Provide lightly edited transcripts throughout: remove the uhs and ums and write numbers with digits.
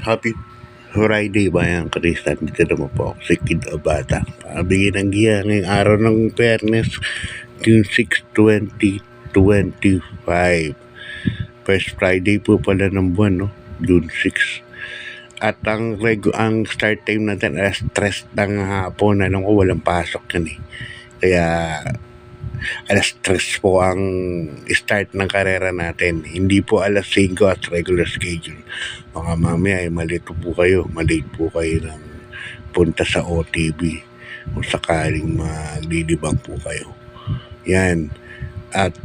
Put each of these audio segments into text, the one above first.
Happy Friday bayang Kristan. Dito naman po ako si Kid Abata. Pabigyan ng giya ngayong araw ng Fairness, June 6, 2025. First Friday po pala ng buwan, no? June 6. At ang start time natin alas 3 ng hapon. Alam ko walang pasok yan eh. Kaya alas 3 po ang start ng karera natin. Hindi po alas 5 at regular schedule. Mga mamaya ay malito po kayo. Malate po kayo ng punta sa OTB kung sakaling maglilibang po kayo. Yan. At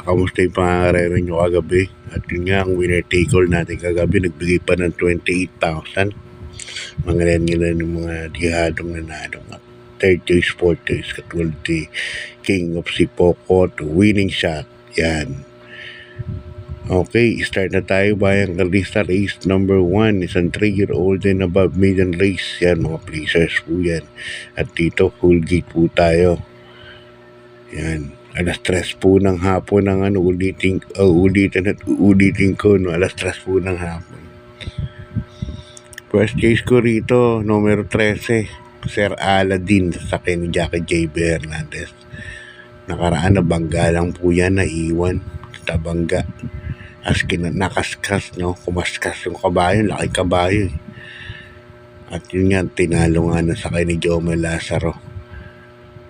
kamusta yung pangarera nyo kagabi? At yun nga, ang winner take all natin kagabi, nagbigay pa ng 28,000. Mga yan yung mga dihadong nanalo. Third choice, fourth choice, katulad ni King of Sipoco to winning shot. Yan. Okay, start na tayo bayang Kalista race number 1. Isang 3-year-old and above maiden race. Yan, mga placers po yan. At dito, full gate po tayo. Yan. Alas 3 po ng hapon ng ulitin ko, no? Alas 3 po ng hapon. First case ko rito, numero 13. Sir Aladdin sa akin ni Jackie J. Hernandez. Nakaraan na bangga lang po yan, naiwan. Tabangga. As nakaskas, no? Kumaskas yung kabayo, laki kabayo. At yun nga, tinalo nga na sa akin ni Jomel Lazaro.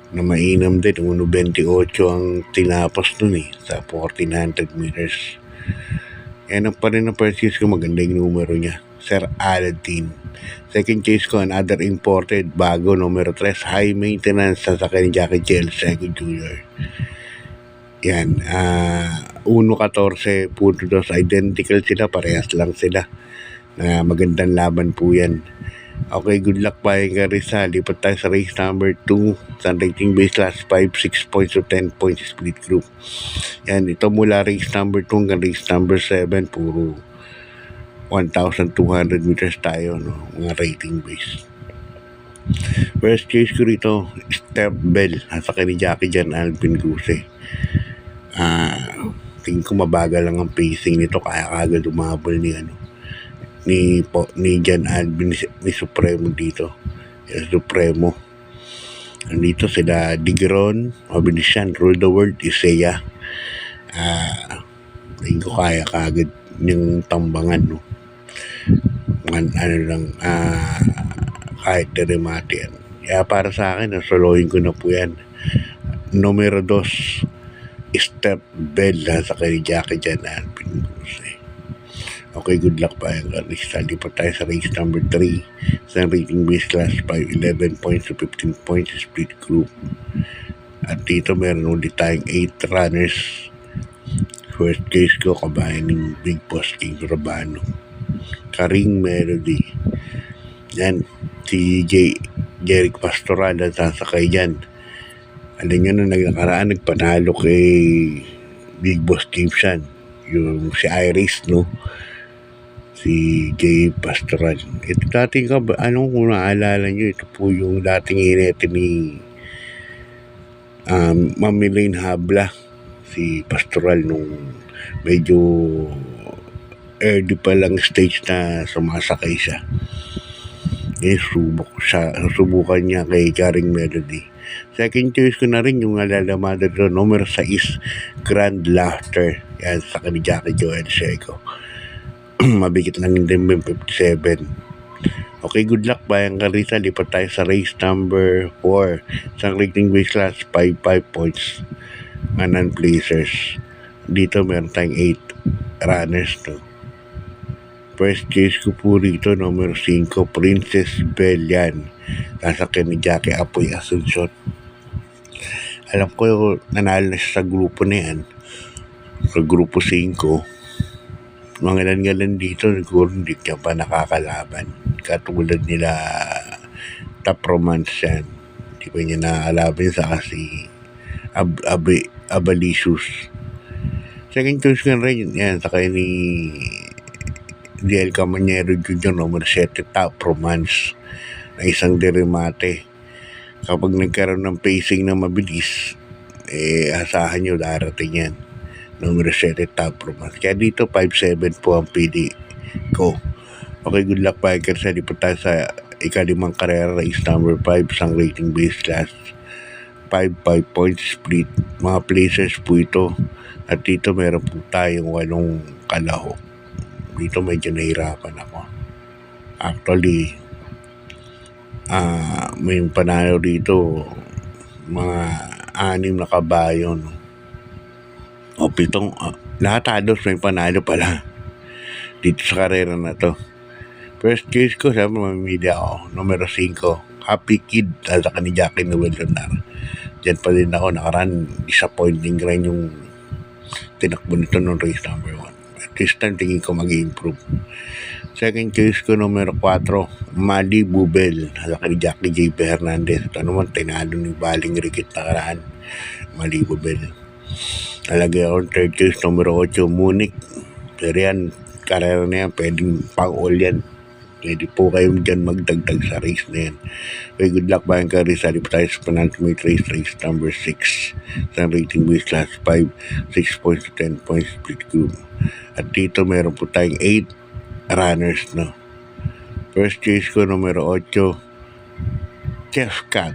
Na mainam din, 1.28 ang tinapos nun eh, sa 1400 meters. Yan ang pa rin ang first case ko, maganda yung numero niya. Sir Aladdin. Second case ko, another imported, bago, numero 3, high maintenance sa sakin ni Jackie Chel, second junior. Yan, 1.14.2, identical sila, parehas lang sila. Magandang laban po yan. Okay, good luck pa yung Rizal. Lipat tayo sa race number 2. Sa rating base class 5, 6 points to 10 points split group. Yan, ito mula race number 2 hanggang race number 7, puro 1,200 meters tayo, no? Mga rating base. First case ko rito, Step Bell. Nasa kay ni Jackie Jan Alvin Guse. Tingin ko mabagal lang ang pacing nito, kaya kagad umabol ni Jan Alvin ni Supremo dito. Supremo. Andito sila Digron, mabilis yan, Rule the World, Isaiah. Tingin ko kaya kagad yung tambangan, no? Kahit deremate yan. Kaya para sa akin, nasoloyin ko na po yan. Numero 2, Step Bell sa kay Jackie Jan Alvin Guse. Okay, good luck pa yung Kalista. Lipat tayo sa race number 3. Sa rating base class 5, 11 points to 15 points split group. At dito meron ulit tayong 8 runners. First case ko, kabayan ng Big Boss King Rabano. Karing Melody. Yan, si Jeric Pastoral at sasakay dyan. Alam nyo na nagnakaraan, nagpanalo kay Big Boss Gibson. Yung si Iris, no? Si J. Pastoral. Ito dating kung naalala nyo, ito po yung dating inete ni Ma'am Elaine Habla. Si Pastoral nung medyo early pa lang stage na sumasakay siya. Subukan niya kay Karing Melody. Second choice ko na rin yung alalamada doon, numero 6, Grand Laughter. Yan, sa ni Jackie Joel Seco. Mabigit lang din 57. Okay, good luck bayang Karisa. Lipat tayo sa race number 4. Sa rating base class 5 points. Non-placers. Dito meron tayong 8 runners, no? First case ko po rito, numero 5, Princess Bell yan. Sasakyan ni Jackie Apoy Asuncion. Alam ko, nanalo na siya sa grupo na yan. Sa grupo 5. Mga galan dito, siguro hindi niya pa nakakalaban. Katulad nila Top Romance yan. Hindi pa niya nakakalaban sa kasi Abalicious. Second choice ko rin yan, sa kaya ni D.L. Camanero Jr. numero 7, Top Romance na isang deremate. Kapag nagkaroon ng pacing na mabilis, asahan nyo darating yan. Numero 7, Top Romance. Kaya dito 5-7 po ang pili ko. Okay, good luck bikers. Ready po tayo sa ikalimang karera, race number 5, isang rating base last 5 points split. Mga places po ito. At dito meron po tayong 8 kalahok. Dito medyo nahirapan ako. Actually, may panalo dito, mga 6 na kabayo, no? O 7, lahat halos may panalo pala dito sa karera na to. First choice ko, siyempre mamimili ako. Numero 5, Happy Kid, at saka ni Jackie Noel Lunar. Diyan pa din ako nakaraan. Disappointing rin yung tinakbo nito nung race number 1. At this time, tingin ko mag-improve. Second choice ko, numero 4, Mali Bubel, at saka ni Jackie J.P. Hernandez. Ito naman, tinalo ni Baling Rikit nakaraan. Mali Bubel. Talagay ako third choice, numero 8, Munich. Pero yan, karera na yan, pwedeng pang-all yan. Pwede po kayong dyan magdagdag sa race na yan. Okay, good luck ba yung karis? Sali po tayo sa penultimate race number 6. Sa rating base class 5, 6 points to 10 points split group. At dito meron po tayong 8 runners, no? First choice ko, numero 8, Chef Cat.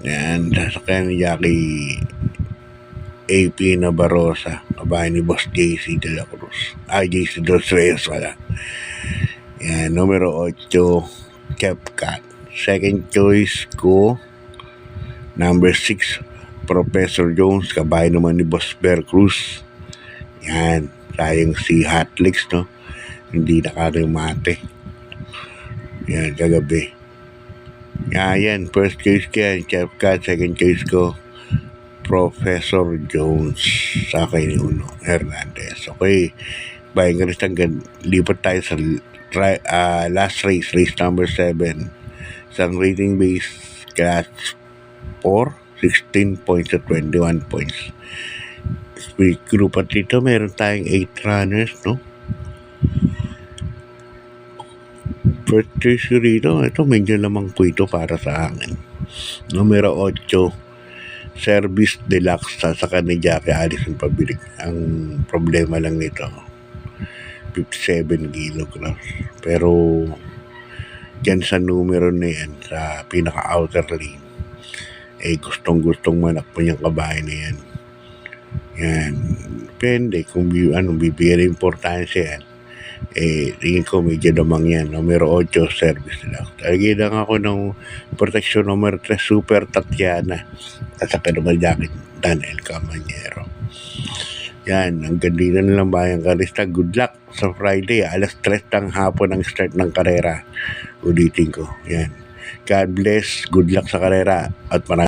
Yan, sasakyan ni Jackie AP Nabarosa, kabahay ni Boss JC De La Cruz. JC Dos Reyes wala. Yan, numero 8, CapCat. Second choice ko, number 6, Professor Jones, kabahay naman ni Boss Bear Cruz. Yan, sayang si Hatlix, no? Hindi nakarimate. Yan, kagabi. Yan, first choice ko yan, CapCat. Second choice ko, Professor Jones, sa akin ni Uno Hernandez. Okay, bayan ka rin, lipat tayo sa last race number 7. Isang rating base class 4, 16 points to 21 points. Split group at dito meron tayong 8 runners, no? First choice ko rito, ito medyo lamang po ito para sa akin. Numero 8, Service Deluxe, sasaka ni Jackie Allison Pabilik. Ang problema lang nito, 57 kilograms. Pero dyan sa numero na yan, sa pinaka-outer lane, gustong-gustong manakpo niyang kabahay na yan. Yan. Depende kung bibigyan ng importansya yan. Tingin ko medyo damang yan. Numero 8, Service Deluxe. Talagay lang ako ng protection numero 3, Super Tatiana. At saka naman Jackie Daniel Camanyero. Yan, hanggang dito na lang bayang karista. Good luck sa Friday. Alas 3 ng hapon ang start ng karera. Ulitin ko. Yan. God bless. Good luck sa karera. At maraming